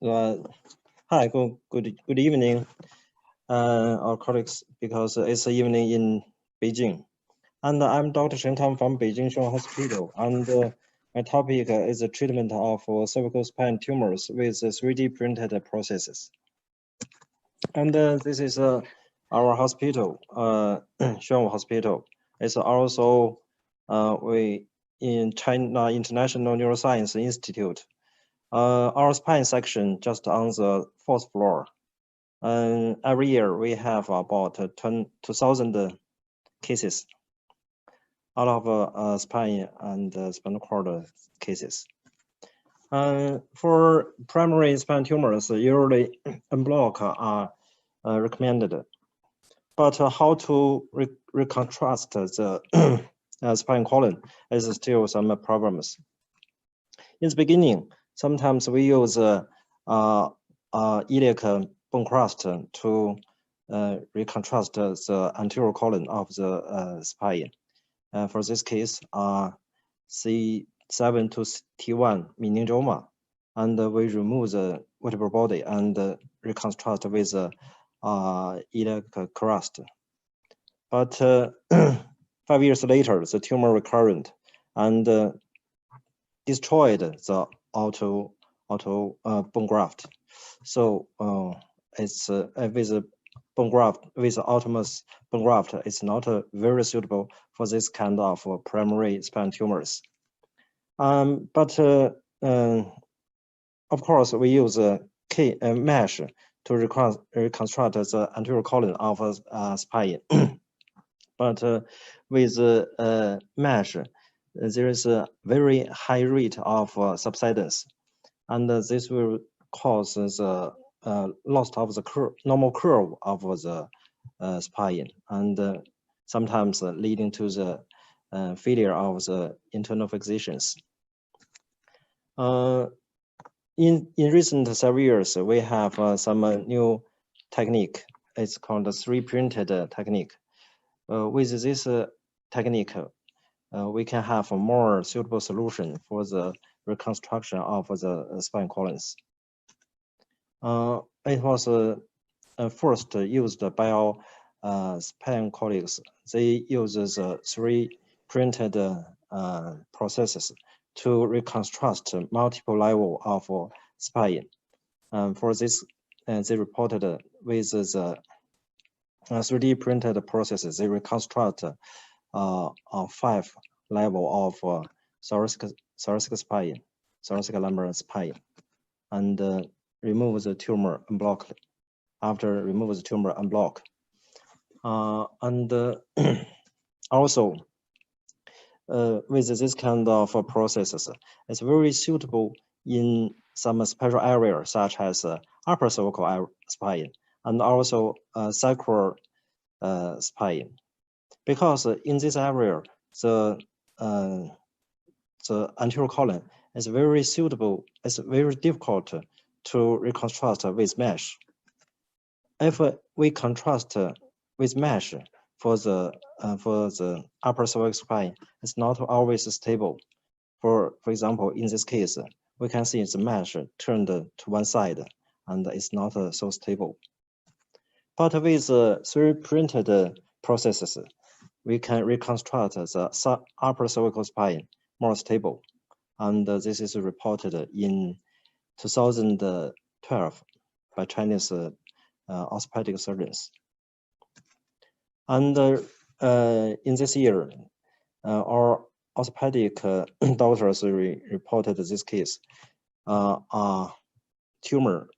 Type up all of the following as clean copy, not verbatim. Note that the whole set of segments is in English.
Hi, good evening, our colleagues, because it's evening in Beijing. And I'm Dr. Chen from Beijing Shuang Hospital, and my topic is the treatment of cervical spine tumors with 3D printed processes. And this is our hospital, Shuang Hospital. It's also we in China International Neuroscience Institute. Our spine section just on the 4th floor. Every year we have about 2,000 cases out of spine and spinal cord cases. For primary spine tumors, usually en bloc are recommended. But how to reconstruct the spine column is still some problems. In the beginning, sometimes we use iliac bone crust to reconstruct the anterior column of the spine. For this case, C7 to T1 meningeoma, and we remove the vertebral body and reconstruct with iliac crust. But 5 years later, the tumor recurrent and destroyed the auto bone graft. So it's with bone graft, with autonomous bone graft, it's not very suitable for this kind of primary spine tumors. But of course, we use mesh to reconstruct the anterior column of spine. But with mesh, there is a very high rate of subsidence, and this will cause the loss of the normal curve of the spine, and sometimes leading to the failure of the internal fixations. In recent several years, we have some new technique. It's called the 3D printed technique. With this technique, we can have a more suitable solution for the reconstruction of the spine columns. It was first used by our spine colleagues. They use the 3D printed processes to reconstruct multiple levels of spine. For this, they reported with the 3D printed processes, they reconstruct 5 levels of thoracic spine, thoracic lumbar spine, and remove the tumor en bloc. After remove the tumor en bloc, and also with this kind of processes, it's very suitable in some special areas such as upper cervical spine and also sacral spine, because in this area the anterior column is very suitable. It's very difficult to reconstruct with mesh. If we contrast with mesh for the upper cervical spine, it's not always stable. For example, in this case, we can see the mesh turned to one side, and it's not so stable. But with 3D printed processes, we can reconstruct the upper cervical spine more stable, and this is reported in 2012 by Chinese orthopedic surgeons. And in this year, our orthopedic doctors reported this case, tumor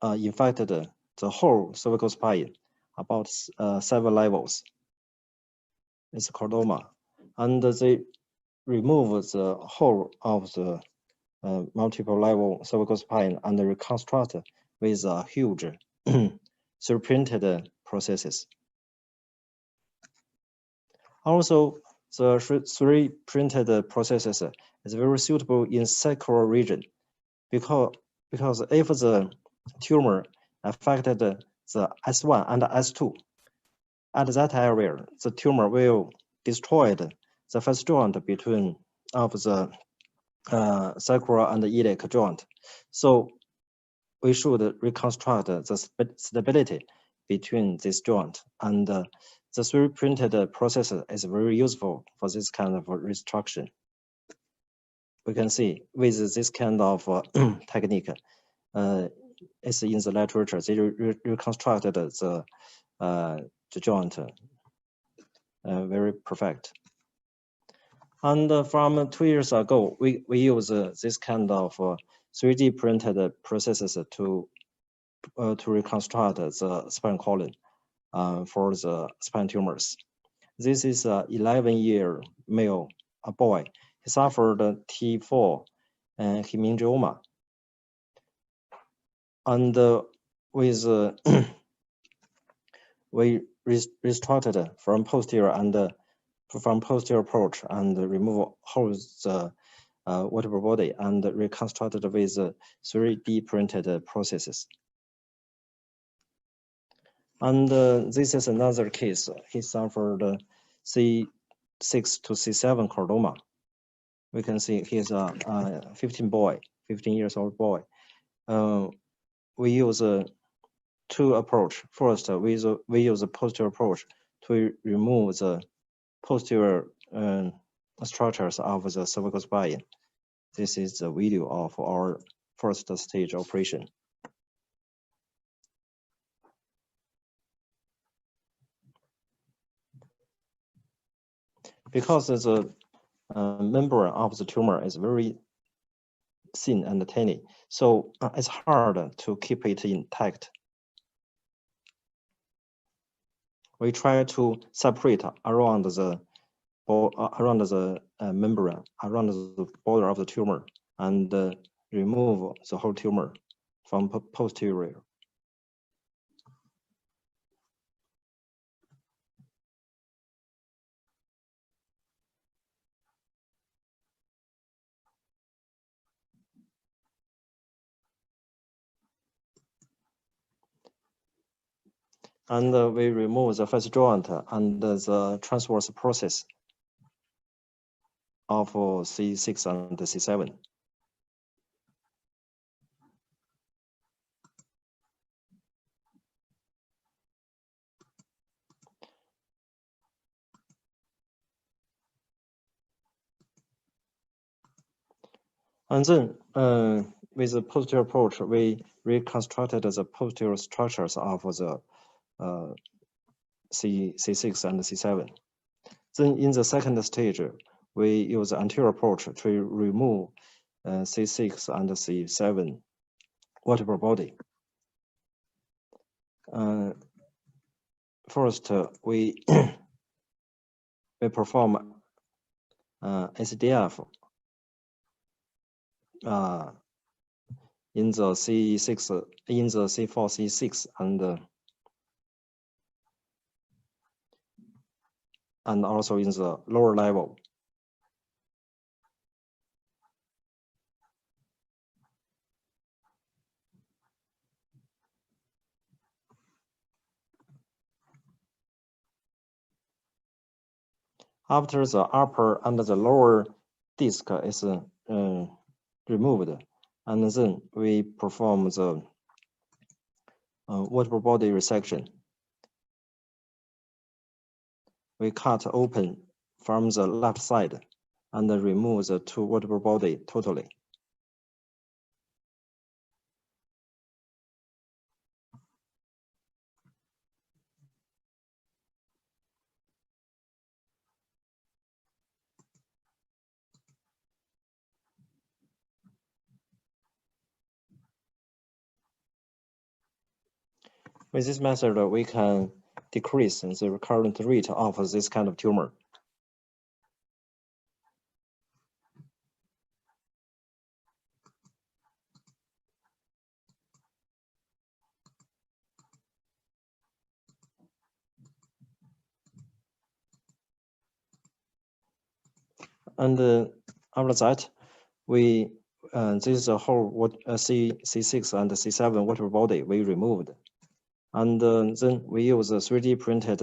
infected the whole cervical spine, about 7 levels. It's chordoma, and they remove the whole of the multiple level cervical spine and reconstruct with a huge 3D printed processes. Also, the 3D printed processes is very suitable in sacral region, because if the tumor affected the S1 and S2, at that area, the tumor will destroy the first joint between of the sacral and iliac joint. So we should reconstruct the stability between this joint, and the 3D printed process is very useful for this kind of reconstruction. We can see with this kind of technique, it's in the literature, they reconstructed the joint very perfect. And from 2 years ago, we use this kind of 3D printed processes to reconstruct the spine column for the spine tumors. This is a 11-year male, a boy. He suffered T4 and Meningeoma. And with we reconstructed from posterior approach and remove whole the vertebral body and reconstructed with 3D printed processes. And this is another case. He suffered C6 to C7 chordoma. We can see he's a 15 years old boy. We use two approach. First, we use a posterior approach to remove the posterior structures of the cervical spine. This is the video of our first stage operation. Because the membrane of the tumor is very thin and tiny, so it's hard to keep it intact. We try to separate around the membrane, around the border of the tumor, and remove the whole tumor from posterior. And we remove the first joint and the transverse process of C6 and C7. And then with the posterior approach, we reconstructed the posterior structures of the C6 and C7. Then in the second stage, we use the anterior approach to remove C6 and C7 vertebral body. First, we perform SDF in the C6, in the C4, C6, and also in the lower level. After the upper and the lower disc is removed, and then we perform the vertebral body resection. We cut open from the left side and remove the two vertebral body totally. With this method, we can decrease the recurrent rate of this kind of tumor. And after that, we this is a whole C6 and C7 vertebral body we removed. And then we use 3D printed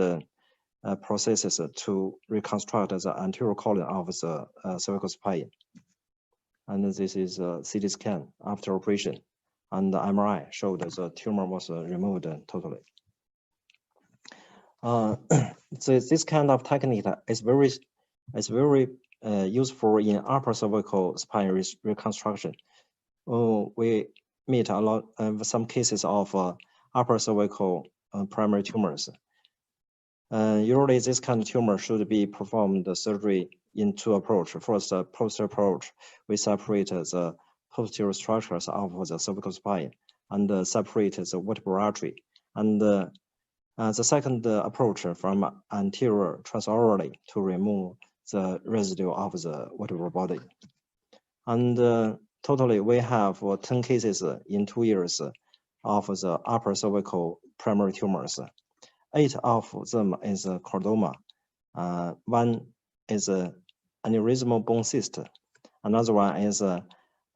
processes to reconstruct the anterior column of the cervical spine. And this is a CT scan after operation, and the MRI showed the tumor was removed totally. This kind of technique is very useful in upper cervical spine reconstruction. We meet a lot some cases of upper cervical primary tumors. Usually, this kind of tumor should be performed surgery in two approaches. First, posterior approach, we separate the posterior structures of the cervical spine and separate the vertebral artery. And the second approach from anterior transorally to remove the residue of the vertebral body. And totally, we have 10 cases in 2 years of the upper cervical primary tumors. 8 of them is chordoma. 1 is aneurysmal bone cyst. Another one is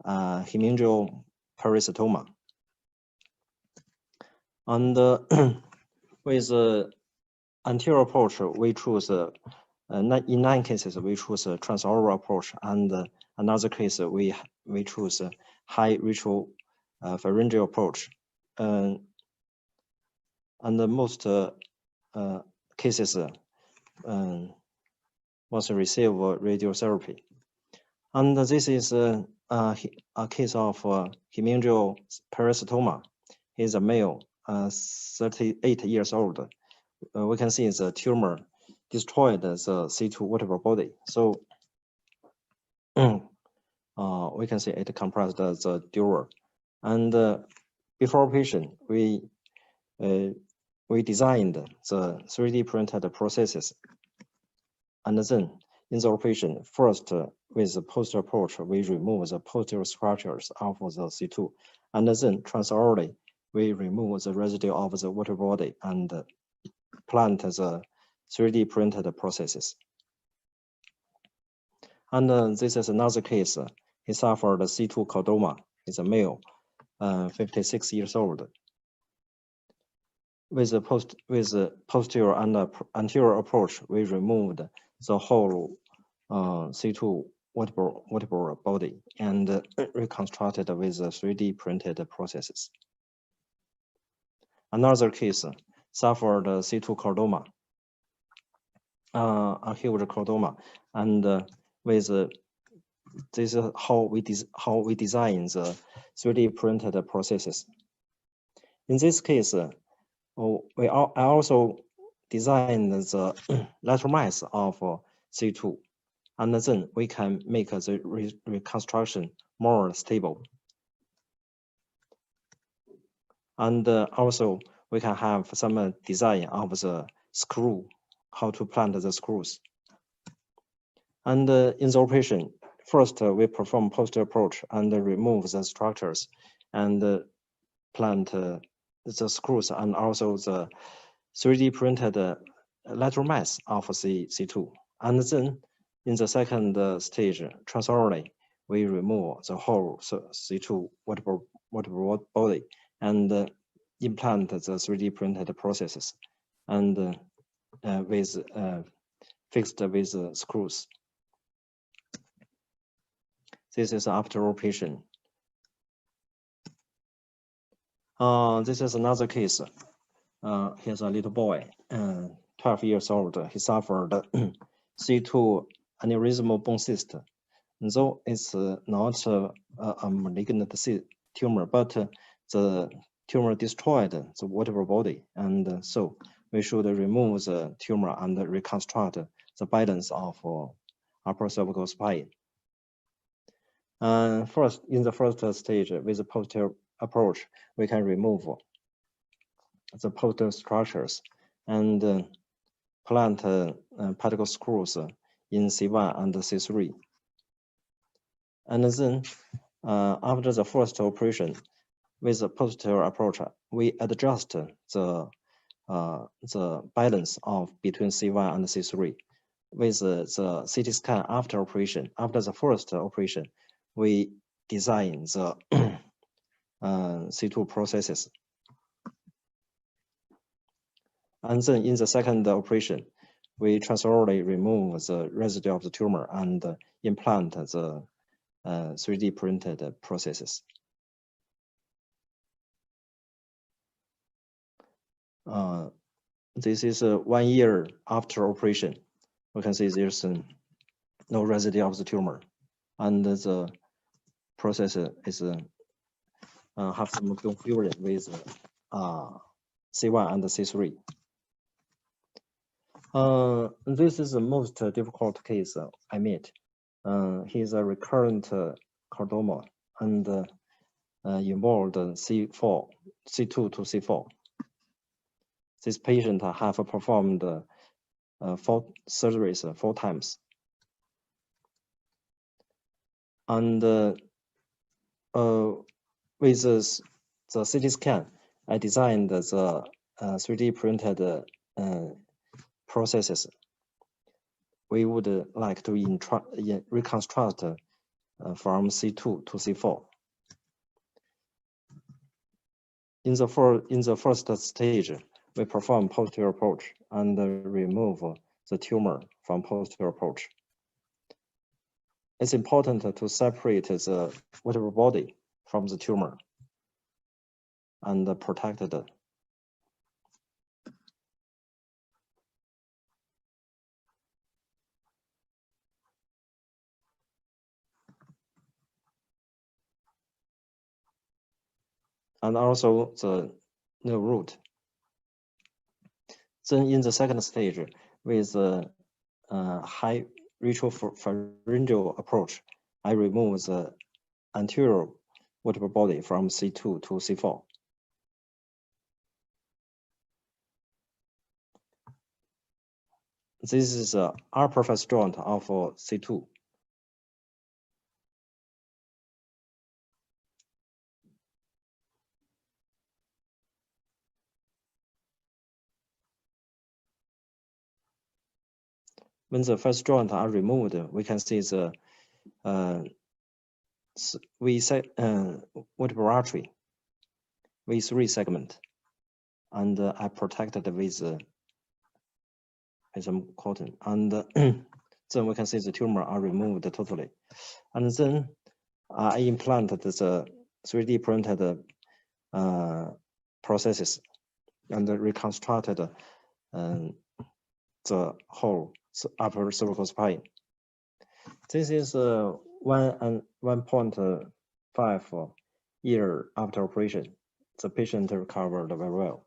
hemangioperistoma. And with anterior approach, we choose in 9 cases we choose a transoral approach, and another case we choose a high retropharyngeal approach. And the most cases must receive radiotherapy. And this is a case of hemangioperistoma. He's a male, 38 years old. We can see the tumor destroyed the C2 vertebral body. So we can see it compressed the dura. And before operation, we designed the 3D printed prosthesis. And then in the operation, first with the posterior approach, we remove the posterior structures of the C2. And then transorally, we remove the residue of the vertebral body and plant the 3D printed prosthesis. And this is another case. He suffered C2 chordoma. He's a male, 56 years old. With the posterior and anterior approach, we removed the whole C2 vertebral body and reconstructed with the 3D printed prosthesis. Another case suffered C2 chordoma, a huge chordoma, and with this is how we design the 3D printed prosthesis. In this case, I also designed the lateral mass of C2, and then we can make the reconstruction more stable. And also we can have some design of the screw, how to plant the screws. And in the operation, first we perform posterior approach and remove the structures and plant the screws and also the 3D printed lateral mass of C2. And then in the second stage, transorally, we remove the whole C2 vertebral body and implant the 3D printed prosthesis and fixed with screws. This is after operation. This is another case. Here's a little boy, 12 years old. He suffered C2 aneurysmal bone cyst. Though it's not a malignant tumor, but the tumor destroyed the vertebral body, and so we should remove the tumor and reconstruct the balance of upper cervical spine. First, in the first stage, with the posterior approach, we can remove the posterior structures and plant pedicle screws in C1 and C3. And then after the first operation, with the posterior approach, we adjust the balance of between C1 and C3. With the CT scan after operation, after the first operation, we design the C2 prosthesis. And then in the second operation, we transorally remove the residue of the tumor and implant the 3D printed prosthesis. This is 1 year after operation. We can see there's no residue of the tumor, and the process is have some confusion with C1 and C3. This is the most difficult case I met. He's a recurrent chordoma and involved C2 to C4. This patient have performed 4 surgeries 4 times. And with the CT scan, I designed the 3D printed processes. We would like to reconstruct from C2 to C4. In the first stage, we perform posterior approach and remove the tumor from posterior approach. It's important to separate the vertebral body from the tumor and protect it. And also the nerve root. Then in the second stage, with high retropharyngeal approach, I remove the anterior vertebral body from C2 to C4. This is the upper face joint of C2. When the face joint are removed, we can see the vertebral artery V3 segment, and I protected with some cotton, and then we can see the tumor are removed totally. And then I implanted the 3D printed processes and reconstructed the whole upper cervical spine. This is 1.5 year after operation. The patient recovered very well.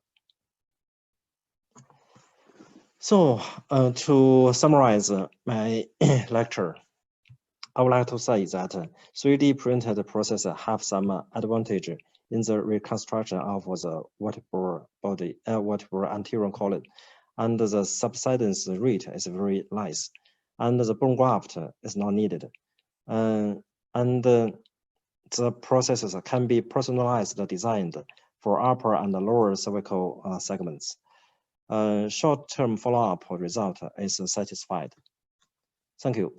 So to summarize my lecture, I would like to say that 3D printed process have some advantage in the reconstruction of the vertebral body, vertebral anterior column, and the subsidence rate is very nice, and the bone graft is not needed, and the processes can be personalized, designed for upper and lower cervical segments. Short-term follow-up result is satisfied. Thank you.